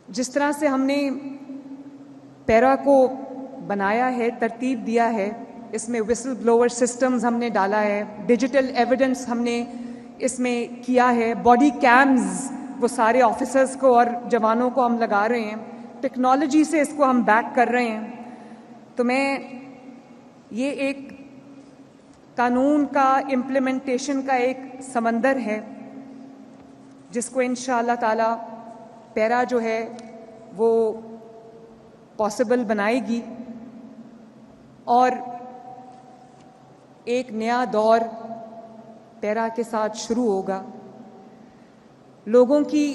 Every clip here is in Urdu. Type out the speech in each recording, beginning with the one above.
جس طرح سے ہم نے پیرا کو بنایا ہے، ترتیب دیا ہے، اس میں وسل بلوور سسٹمز ہم نے ڈالا ہے، ڈیجیٹل ایویڈنس ہم نے اس میں کیا ہے، باڈی کیمز وہ سارے آفیسرز کو اور جوانوں کو ہم لگا رہے ہیں، ٹیکنالوجی سے اس کو ہم بیک کر رہے ہیں. تو میں یہ ایک قانون کا امپلیمنٹیشن کا ایک سمندر ہے جس کو انشاءاللہ تعالی پیرا جو ہے وہ پاسبل بنائے گی، اور ایک نیا دور پیرا کے ساتھ شروع ہوگا. لوگوں کی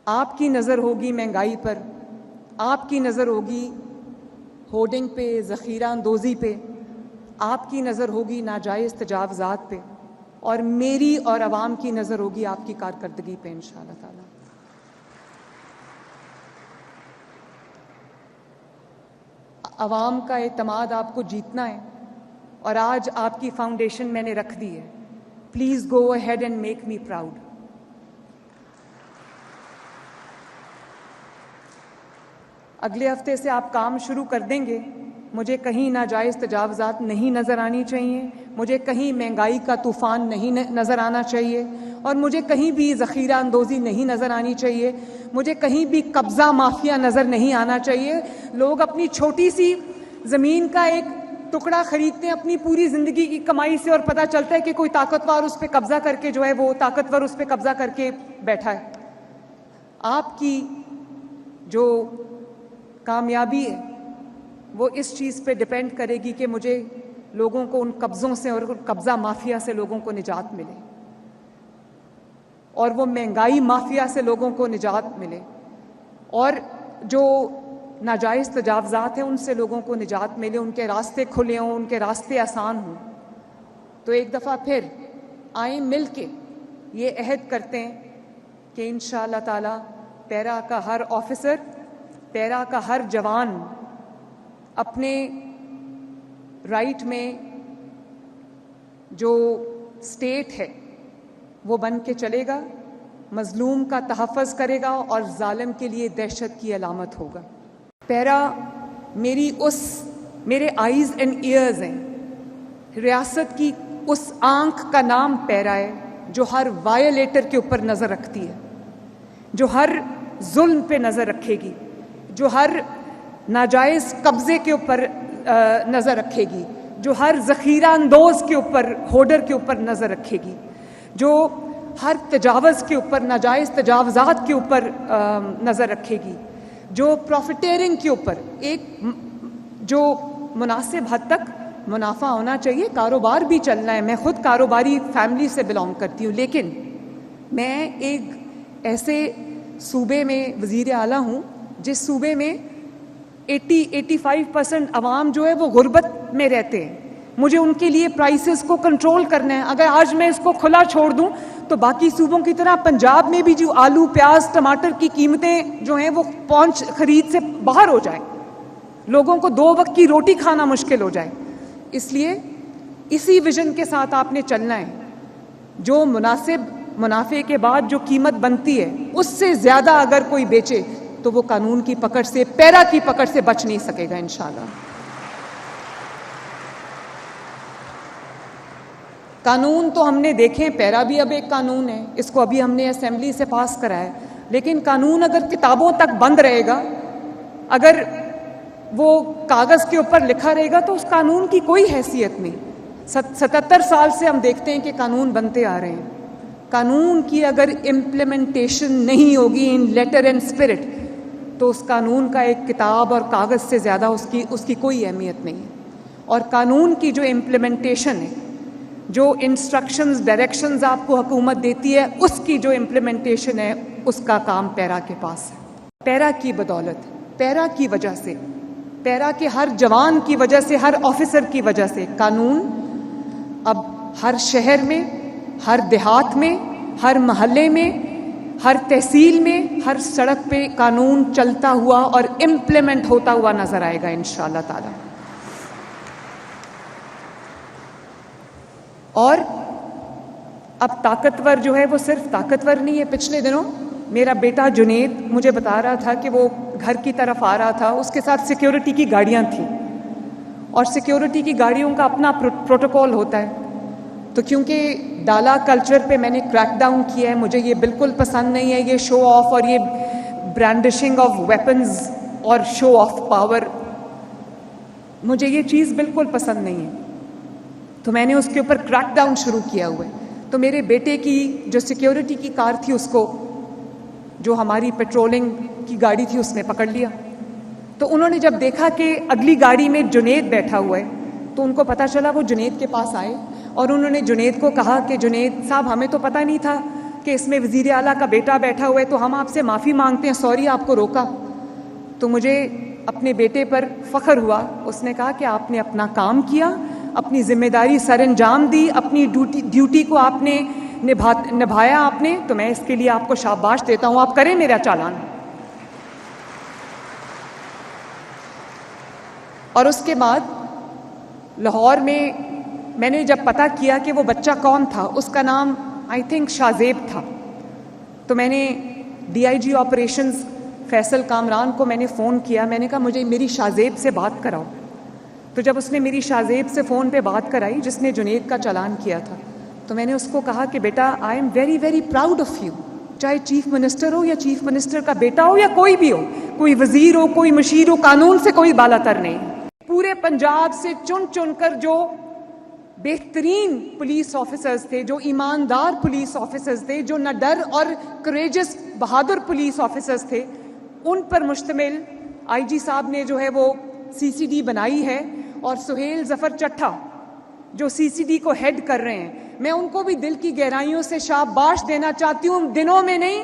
آپ کی نظر ہوگی مہنگائی پر، آپ کی نظر ہوگی ہورڈنگ پہ، ذخیرہ اندوزی پہ، آپ کی نظر ہوگی ناجائز تجاوزات پہ، اور میری اور عوام کی نظر ہوگی آپ کی کارکردگی پہ انشاءاللہ تعالی. عوام کا اعتماد آپ کو جیتنا ہے، اور آج آپ کی فاؤنڈیشن میں نے رکھ دی ہے. Please go ahead and make me proud. اگلے ہفتے سے آپ کام شروع کر دیں گے. مجھے کہیں ناجائز تجاوزات نہیں نظر آنی چاہیے، مجھے کہیں مہنگائی کا طوفان نہیں نظر آنا چاہیے، اور مجھے کہیں بھی ذخیرہ اندوزی نہیں نظر آنی چاہیے، مجھے کہیں بھی قبضہ مافیا نظر نہیں آنا چاہیے. لوگ اپنی چھوٹی سی زمین کا ایک ٹکڑا خریدتے ہیں اپنی پوری زندگی کی کمائی سے، اور پتہ چلتا ہے کہ کوئی طاقتور اس پہ قبضہ کر کے جو ہے وہ طاقتور اس پہ قبضہ کر کے بیٹھا ہے. آپ کی جو کامیابی ہے وہ اس چیز پہ ڈپینڈ کرے گی کہ مجھے لوگوں کو ان قبضوں سے اور قبضہ مافیا سے لوگوں کو نجات ملے، اور وہ مہنگائی مافیا سے لوگوں کو نجات ملے، اور جو ناجائز تجاوزات ہیں ان سے لوگوں کو نجات ملے، ان کے راستے کھلے ہوں، ان کے راستے آسان ہوں. تو ایک دفعہ پھر آئیں مل کے یہ عہد کرتے ہیں کہ انشاءاللہ تعالی پیرا کا ہر آفیسر، پیرا کا ہر جوان اپنے رائٹ میں جو اسٹیٹ ہے وہ بن کے چلے گا، مظلوم کا تحفظ کرے گا، اور ظالم کے لیے دہشت کی علامت ہوگا. پیرا میرے آئیز اینڈ ایئرز ہیں. ریاست کی اس آنکھ کا نام پیرا ہے جو ہر وائلیٹر کے اوپر نظر رکھتی ہے، جو ہر ظلم پہ نظر رکھے گی، جو ہر ناجائز قبضے کے اوپر نظر رکھے گی، جو ہر ذخیرہ اندوز کے اوپر، ہورڈر کے اوپر نظر رکھے گی، جو ہر تجاوز کے اوپر، ناجائز تجاوزات کے اوپر نظر رکھے گی، جو پروفیٹیرنگ کے اوپر ایک جو مناسب حد تک منافع ہونا چاہیے. کاروبار بھی چلنا ہے، میں خود کاروباری فیملی سے بلانگ کرتی ہوں، لیکن میں ایک ایسے صوبے میں وزیر اعلیٰ ہوں جس صوبے میں 85% عوام جو ہے وہ غربت میں رہتے ہیں. مجھے ان کے لیے پرائسز کو کنٹرول کرنا ہے. اگر آج میں اس کو کھلا چھوڑ دوں تو باقی صوبوں کی طرح پنجاب میں بھی جو آلو، پیاز، ٹماٹر کی قیمتیں جو ہیں وہ پہنچ خرید سے باہر ہو جائیں، لوگوں کو 2 وقت کی روٹی کھانا مشکل ہو جائے. اس لیے اسی ویژن کے ساتھ آپ نے چلنا ہے. جو مناسب منافع کے بعد جو قیمت بنتی ہے اس سے زیادہ اگر کوئی بیچے تو وہ قانون کی پکڑ سے، پیرا کی پکڑ سے بچ نہیں سکے گا انشاءاللہ. قانون تو ہم نے دیکھے، پیرا بھی اب ایک قانون ہے، اس کو ابھی ہم نے اسمبلی سے پاس کرایا، لیکن قانون اگر کتابوں تک بند رہے گا، اگر وہ کاغذ کے اوپر لکھا رہے گا تو اس قانون کی کوئی حیثیت نہیں. 77 سال سے ہم دیکھتے ہیں کہ قانون بنتے آ رہے ہیں. قانون کی اگر امپلیمنٹیشن نہیں ہوگی ان لیٹر اینڈ اسپرٹ تو اس قانون کا ایک کتاب اور کاغذ سے زیادہ اس کی کوئی اہمیت نہیں ہے. اور قانون کی جو امپلیمنٹیشن ہے، جو انسٹرکشنز، ڈائریکشنز آپ کو حکومت دیتی ہے، اس کی جو امپلیمنٹیشن ہے اس کا کام پیرا کے پاس ہے. پیرا کی بدولت، پیرا کی وجہ سے، پیرا کے ہر جوان کی وجہ سے، ہر آفیسر کی وجہ سے قانون اب ہر شہر میں، ہر دیہات میں، ہر محلے میں، ہر تحصیل میں، ہر سڑک پہ قانون چلتا ہوا اور امپلیمنٹ ہوتا ہوا نظر آئے گا انشاءاللہ تعالی. اور اب طاقتور جو ہے وہ صرف طاقتور نہیں ہے. پچھلے دنوں میرا بیٹا جنید مجھے بتا رہا تھا کہ وہ گھر کی طرف آ رہا تھا, اس کے ساتھ سیکیورٹی کی گاڑیاں تھیں, اور سیکیورٹی کی گاڑیوں کا اپنا پروٹوکول ہوتا ہے. تو کیونکہ ڈالا کلچر پہ میں نے کریک ڈاؤن کیا ہے, مجھے یہ بالکل پسند نہیں ہے, یہ شو آف اور یہ برانڈشنگ آف ویپنز اور شو آف پاور, مجھے یہ چیز بالکل پسند نہیں ہے. تو میں نے اس کے اوپر کریک ڈاؤن شروع کیا ہوا ہے. تو میرے بیٹے کی جو سیکیورٹی کی کار تھی, اس کو جو ہماری پیٹرولنگ کی گاڑی تھی اس نے پکڑ لیا. تو انہوں نے جب دیکھا کہ اگلی گاڑی میں جنید بیٹھا ہوا ہے, تو ان کو پتہ چلا, وہ جنید کے پاس آئے اور انہوں نے جنید کو کہا کہ جنید صاحب, ہمیں تو پتہ نہیں تھا کہ اس میں وزیر اعلیٰ کا بیٹا بیٹھا ہوا ہے, تو ہم آپ سے معافی مانگتے ہیں, سوری آپ کو روکا. تو مجھے اپنے بیٹے پر فخر ہوا. اس نے کہا کہ آپ نے اپنا کام کیا, اپنی ذمہ داری سر انجام دی, اپنی ڈیوٹی کو آپ نے نبھایا آپ نے, تو میں اس کے لیے آپ کو شاباش دیتا ہوں, آپ کریں میرا چالان. اور اس کے بعد لاہور میں نے جب پتہ کیا کہ وہ بچہ کون تھا, اس کا نام آئی تھنک شاہزیب تھا, تو میں نے D I G operations Faisal Kamran کو میں نے فون کیا. میں نے کہا مجھے میری شاہزیب سے بات کراؤ. تو جب اس نے میری شاہزیب سے فون پہ بات کرائی, جس نے جنید کا چالان کیا تھا, تو میں نے اس کو کہا کہ بیٹا I am very very proud of you, چاہے چیف منسٹر ہو یا چیف منسٹر کا بیٹا ہو یا کوئی بھی ہو, کوئی وزیر ہو, کوئی مشیر ہو, قانون سے کوئی بالا تر نہیں. پورے پنجاب سے چن کر جو بہترین پولیس آفیسرز تھے, جو ایماندار پولیس آفیسرز تھے, جو نہ ڈر اور کریجس بہادر پولیس آفیسرز تھے, ان پر مشتمل آئی جی صاحب نے جو ہے وہ سی سی ڈی بنائی ہے. اور سہیل ظفر چٹھا جو سی سی ڈی کو ہیڈ کر رہے ہیں, میں ان کو بھی دل کی گہرائیوں سے شاباش دینا چاہتی ہوں. دنوں میں نہیں,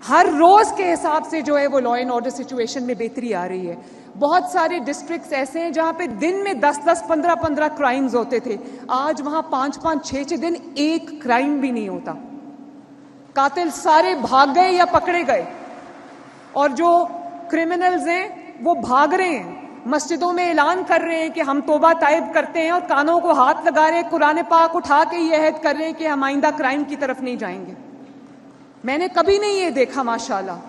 ہر روز کے حساب سے جو ہے وہ لا اینڈ آرڈر سچویشن میں بہتری آ رہی ہے. بہت سارے ڈسٹرکٹس ایسے ہیں جہاں پہ دن میں 10-10, 15-15 کرائمز ہوتے تھے, آج وہاں 5-5, 6-6 دن ایک کرائم بھی نہیں ہوتا. قاتل سارے بھاگ گئے یا پکڑے گئے, اور جو کرمنلز ہیں وہ بھاگ رہے ہیں, مسجدوں میں اعلان کر رہے ہیں کہ ہم توبہ طائب کرتے ہیں, اور کانوں کو ہاتھ لگا رہے ہیں, قرآن پاک اٹھا کے یہ عہد کر رہے ہیں کہ ہم آئندہ کرائم کی طرف نہیں جائیں گے. میں نے کبھی نہیں یہ دیکھا ماشاءاللہ.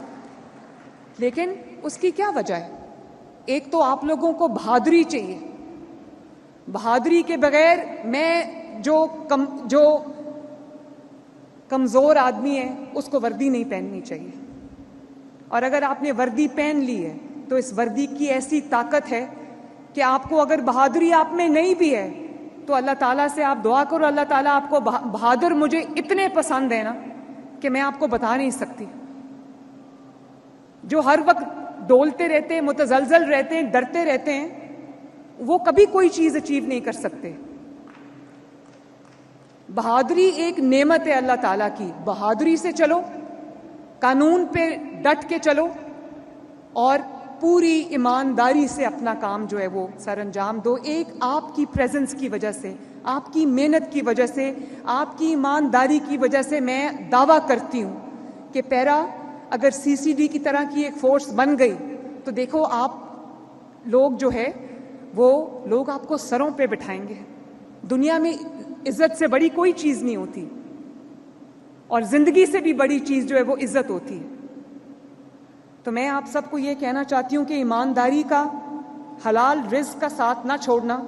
لیکن اس کی کیا وجہ ہے؟ ایک تو آپ لوگوں کو بہادری چاہیے. بہادری کے بغیر میں جو کمزور آدمی ہے اس کو وردی نہیں پہننی چاہیے. اور اگر آپ نے وردی پہن لی ہے تو اس وردی کی ایسی طاقت ہے کہ آپ کو, اگر بہادری آپ میں نہیں بھی ہے تو اللہ تعالیٰ سے آپ دعا کرو, اللہ تعالیٰ آپ کو بہادر مجھے اتنے پسند ہے نا کہ میں آپ کو بتا نہیں سکتی. جو ہر وقت ڈولتے رہتے ہیں, متزلزل رہتے ہیں, ڈرتے رہتے ہیں, وہ کبھی کوئی چیز اچیو نہیں کر سکتے. بہادری ایک نعمت ہے اللہ تعالیٰ کی. بہادری سے چلو, قانون پہ ڈٹ کے چلو, اور پوری ایمانداری سے اپنا کام جو ہے وہ سر انجام دو. ایک آپ کی پریزنس کی وجہ سے, آپ کی محنت کی وجہ سے, آپ کی ایمانداری کی وجہ سے میں دعویٰ کرتی ہوں کہ پیرا اگر سی سی ڈی کی طرح کی ایک فورس بن گئی تو دیکھو آپ لوگ جو ہے وہ لوگ آپ کو سروں پہ بٹھائیں گے. دنیا میں عزت سے بڑی کوئی چیز نہیں ہوتی, اور زندگی سے بھی بڑی چیز جو ہے وہ عزت ہوتی ہے. تو میں آپ سب کو یہ کہنا چاہتی ہوں کہ ایمانداری کا, حلال رزق کا ساتھ نہ چھوڑنا,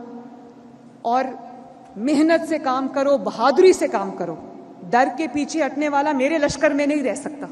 اور محنت سے کام کرو, بہادری سے کام کرو. ڈر کے پیچھے ہٹنے والا میرے لشکر میں نہیں رہ سکتا.